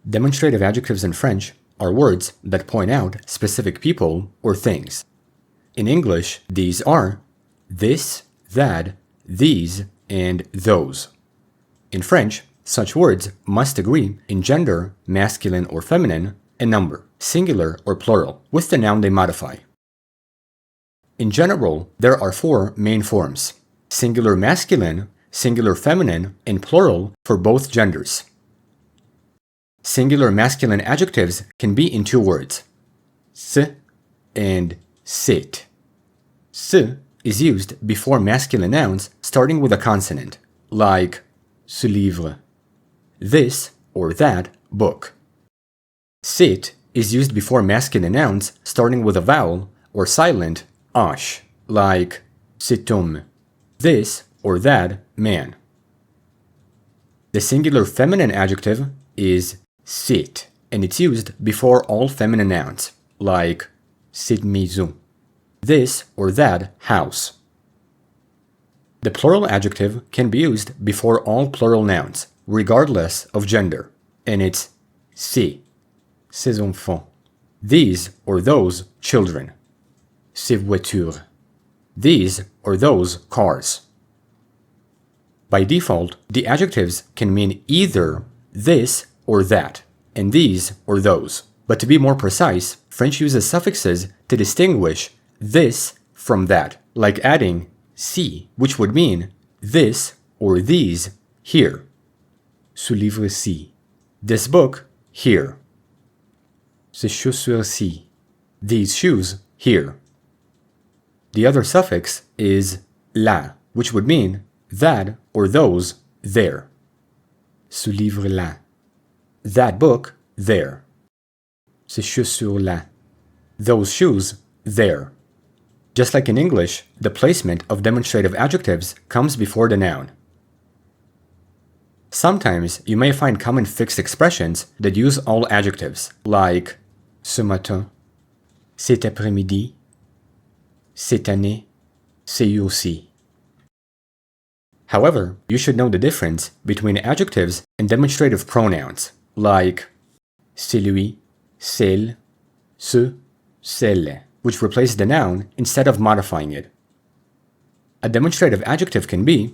Demonstrative adjectives in French are words that point out specific people or things. In English, these are this, that, these, and those. In French, such words must agree in gender, masculine or feminine, and number, singular or plural, with the noun they modify. In general, there are 4 main forms: singular masculine, singular feminine, and plural for both genders. Singular masculine adjectives can be in 2 words, ce and cet. Ce is used before masculine nouns starting with a consonant, like ce livre, this or that book. Cet is used before masculine nouns starting with a vowel or silent h, like cet homme, this or that man. The singular feminine adjective is cette, and it's used before all feminine nouns, like cette maison, this or that house. The plural adjective can be used before all plural nouns, regardless of gender, and it's ces enfants, these or those children, ces voitures, these or those cars. By default, the adjectives can mean either this or that, and these or those. But to be more precise, French uses suffixes to distinguish this from that, like adding ci, which would mean this or these here. Ce livre-ci, this book here. Ces chaussures-ci, these shoes here. The other suffix is la, which would mean that or those there. Ce livre-là, that book there. Ces chaussures-là, those shoes there. Just like in English, the placement of demonstrative adjectives comes before the noun. Sometimes you may find common fixed expressions that use all adjectives, like ce matin, cet après-midi, cette année, c'est aussi. However, you should know the difference between adjectives and demonstrative pronouns, like c'est lui, celle, ce, celle, which replace the noun instead of modifying it. A demonstrative adjective can be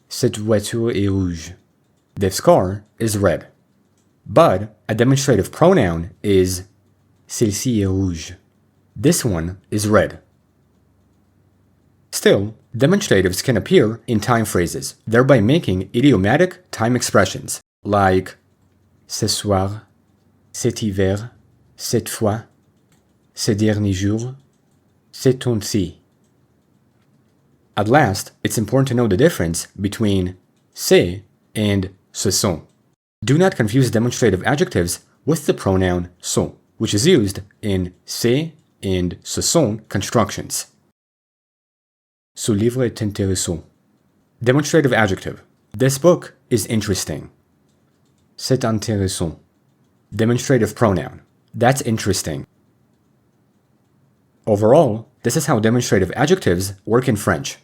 cette voiture est rouge. This car is red. But a demonstrative pronoun is celle-ci est rouge. This one is red. Still, demonstratives can appear in time phrases, thereby making idiomatic time expressions, like ce soir, cet hiver, cette fois, ces derniers jours, ces temps-ci. At last, it's important to know the difference between c'est and ce sont. Do not confuse demonstrative adjectives with the pronoun sont, which is used in c'est and ce sont constructions. Ce livre est intéressant. Demonstrative adjective. This book is interesting. C'est intéressant. Demonstrative pronoun. That's interesting. Overall, this is how demonstrative adjectives work in French.